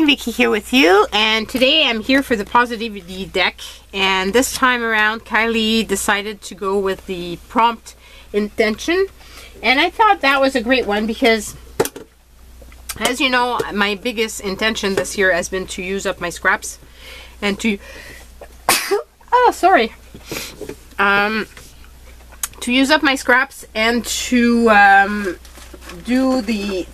Vicky here with you, and today I'm here for the positivity deck, and this time around Kylie decided to go with the prompt intention, and I thought that was a great one because, as you know, my biggest intention this year has been to use up my scraps and to oh sorry to use up my scraps and to do the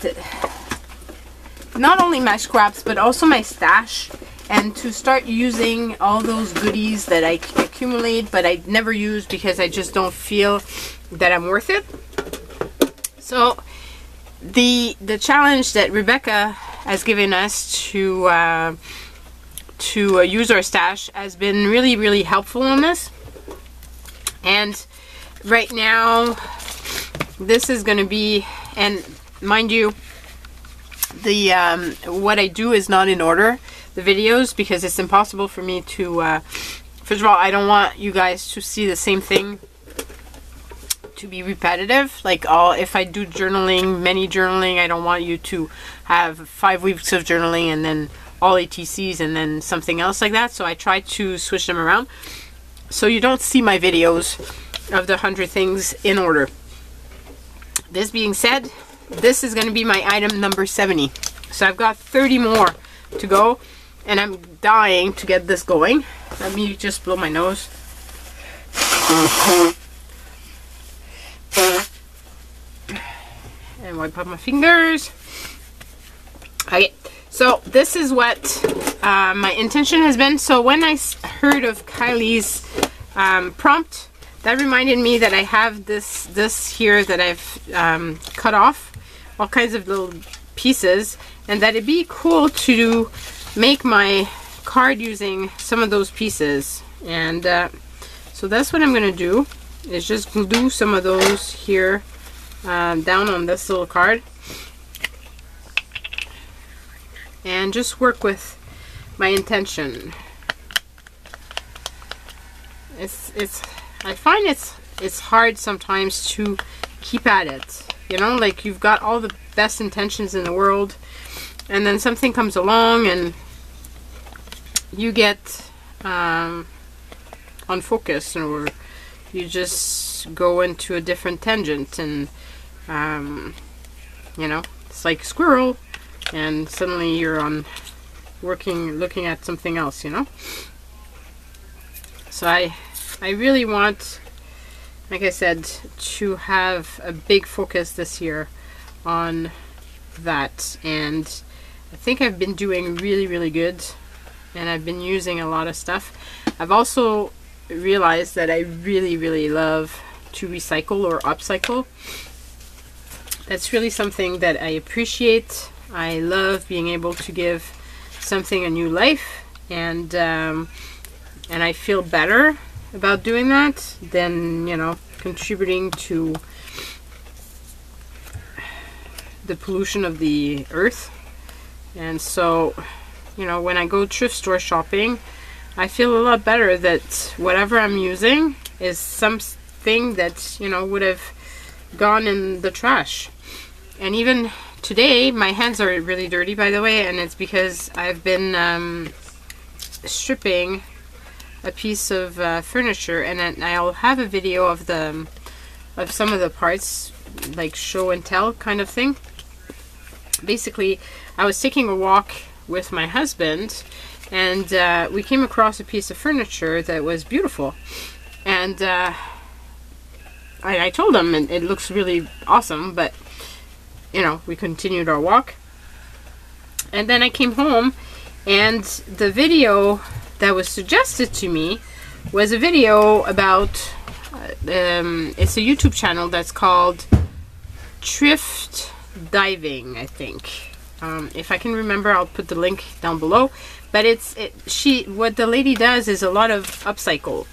not only my scraps but also my stash, and to start using all those goodies that I accumulate but I never use because I just don't feel that I'm worth it. So the challenge that Rebecca has given us to use our stash has been really helpful on this. And right now this is going to be, and mind you, the what I do is not in order, the videos, because it's impossible for me to first of all, I don't want you guys to see the same thing, to be repetitive. Like, if I do journaling, many journaling, I don't want you to have 5 weeks of journaling and then all ATCs and then something else like that. So I try to switch them around so you don't see my videos of the 100 things in order. This being said, this is going to be my item number 70. So I've got 30 more to go, and I'm dying to get this going. Let me just blow my nose. And wipe up my fingers. Okay, so this is what my intention has been. So when I heard of Kylie's prompt, that reminded me that I have this here that I've cut off, all kinds of little pieces, and that it'd be cool to make my card using some of those pieces. And so that's what I'm going to do, is just glue some of those here down on this little card and just work with my intention. I find it's hard sometimes to keep at it, you know, like you've got all the best intentions in the world and then something comes along and you get unfocused, or you just go into a different tangent, and you know, it's like squirrel, and suddenly you're on looking at something else, you know. So I really want, like I said, to have a big focus this year on that, and I think I've been doing really good, and I've been using a lot of stuff. I've also realized that I really love to recycle or upcycle. That's really something that I appreciate. I love being able to give something a new life, and I feel better about doing that than, you know, contributing to the pollution of the earth. And so, you know, when I go thrift store shopping, I feel a lot better that whatever I'm using is something that, you know, would have gone in the trash. And even today, my hands are really dirty, by the way, and it's because I've been stripping a piece of furniture, and then I'll have a video of some of the parts, like show and tell kind of thing. Basically, I was taking a walk with my husband, and we came across a piece of furniture that was beautiful, and I told him it looks really awesome, but you know, we continued our walk. And then I came home, and the video that was suggested to me was a video about it's a YouTube channel that's called Thrift Diving, I think. If I can remember, I'll put the link down below. But what the lady does is a lot of upcycling,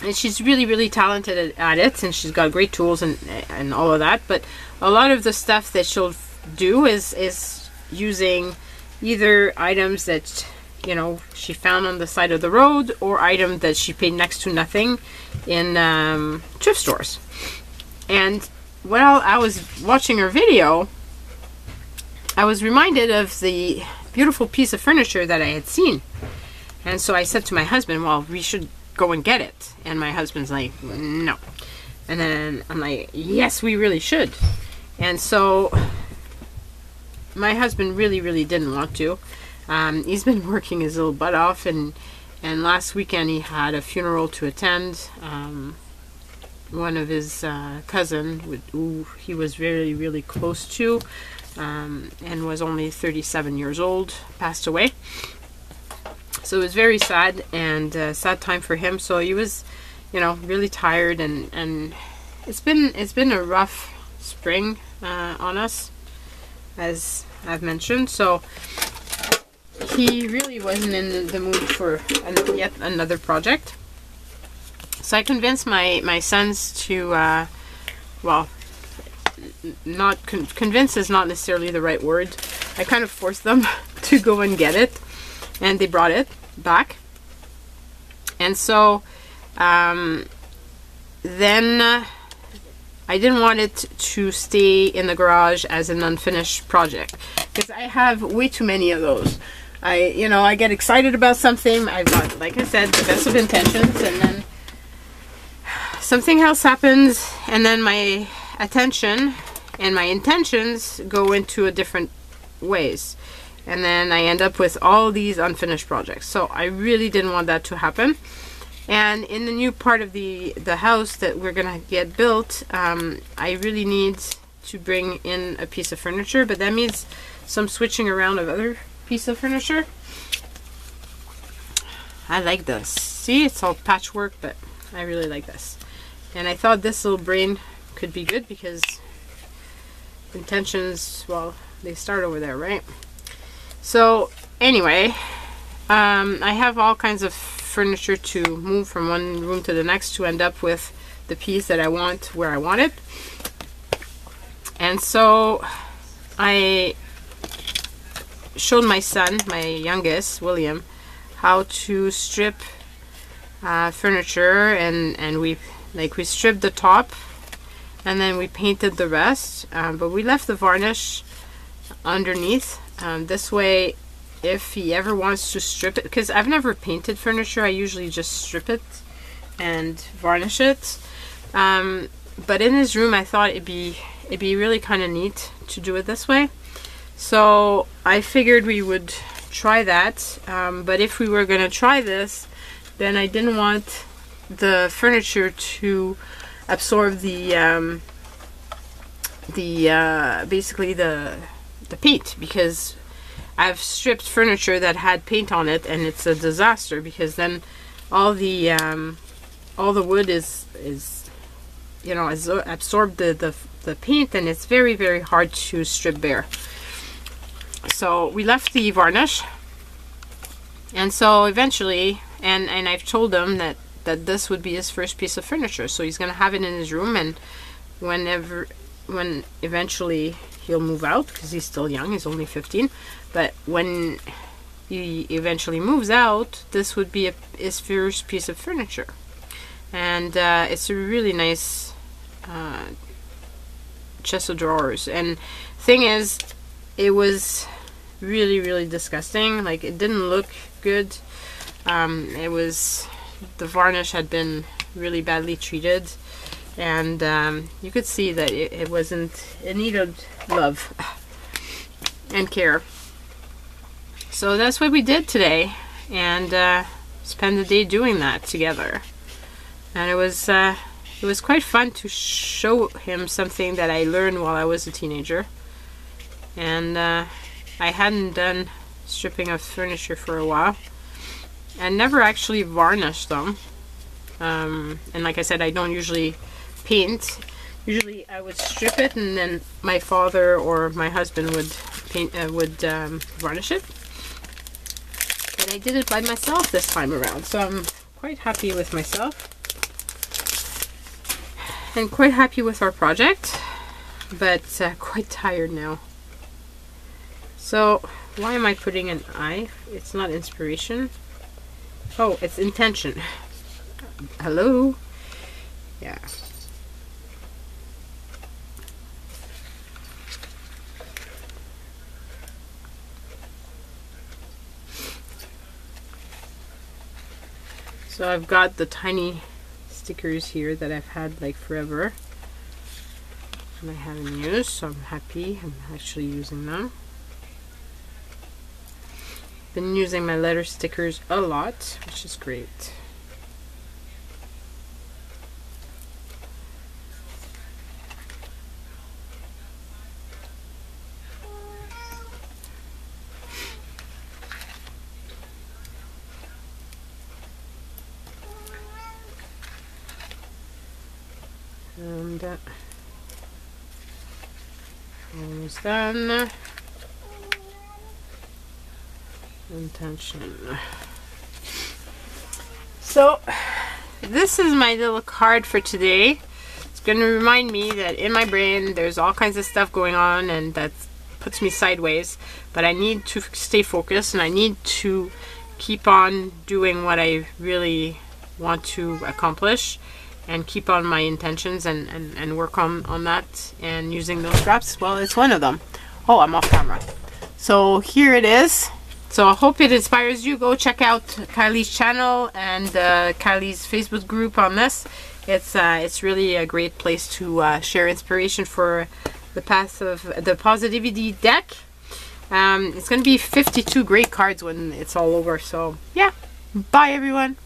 and she's really talented at it, and she's got great tools and all of that. But a lot of the stuff that she'll do is using either items that, you know, she found on the side of the road, or items that she paid next to nothing in thrift stores. And while I was watching her video, I was reminded of the beautiful piece of furniture that I had seen. And so I said to my husband, well, we should go and get it. And my husband's like, no. And then I'm like, yes, we really should. And so my husband really didn't want to. He's been working his little butt off, and last weekend he had a funeral to attend. One of his cousin, who he was really close to, and was only 37 years old, passed away. So it was very sad, and sad time for him. So he was, really tired, and it's been a rough spring on us, as I've mentioned. So he really wasn't in the mood for yet another project. So I convinced my sons to, well, not convince is not necessarily the right word. I kind of forced them to go and get it, and they brought it back. And so then I didn't want it to stay in the garage as an unfinished project, because I have way too many of those. I get excited about something. I've got, like I said, the best of intentions, and then something else happens, and then my attention and my intentions go into a different ways, and then I end up with all these unfinished projects. So I really didn't want that to happen. And in the new part of the house that we're gonna get built, I really need to bring in a piece of furniture, but that means some switching around of other piece of furniture. I like this. See, it's all patchwork, but I really like this. And I thought this little brain could be good, because intentions, well, they start over there, right? So anyway, I have all kinds of furniture to move from one room to the next to end up with the piece that I want where I want it. And so I showed my son, my youngest, William, how to strip furniture, and we stripped the top, and then we painted the rest, but we left the varnish underneath. This way, if he ever wants to strip it, because I've never painted furniture, I usually just strip it and varnish it. But in his room, I thought it'd be really kind of neat to do it this way. So I figured we would try that. But if we were gonna try this, then I didn't want the furniture to absorb basically the paint, because I've stripped furniture that had paint on it, and it's a disaster, because then all the wood is absorbed the paint, and it's very hard to strip bare. So we left the varnish, and so eventually, and I've told him that this would be his first piece of furniture, so he's gonna have it in his room, and when eventually he'll move out, because he's still young, he's only 15, but when he eventually moves out, this would be his first piece of furniture. And it's a really nice chest of drawers. And thing is, it was really disgusting. Like, it didn't look good. The varnish had been really badly treated, and you could see that it needed love and care. So that's what we did today, and spend the day doing that together. And it was quite fun to show him something that I learned while I was a teenager. And I hadn't done stripping of furniture for a while, and never actually varnished them. And like I said, I don't usually paint. Usually I would strip it, and then my father or my husband would varnish it. But I did it by myself this time around, so I'm quite happy with myself and quite happy with our project, but quite tired now. So why am I putting an I? It's not inspiration. Oh, it's intention. Hello? Yeah. So I've got the tiny stickers here that I've had like forever and I haven't used, so I'm happy I'm actually using them. Been using my letter stickers a lot, which is great. And almost done. Intention. So this is my little card for today. It's going to remind me that in my brain there's all kinds of stuff going on and that puts me sideways, but I need to stay focused and I need to keep on doing what I really want to accomplish and keep on my intentions and work on that, and using those scraps, well, it's one of them. Oh, I'm off camera. So here it is. So I hope it inspires you. Go check out Kylie's channel and Kylie's Facebook group on this. It's really a great place to share inspiration for the positivity deck. It's going to be 52 great cards when it's all over. So yeah, bye everyone.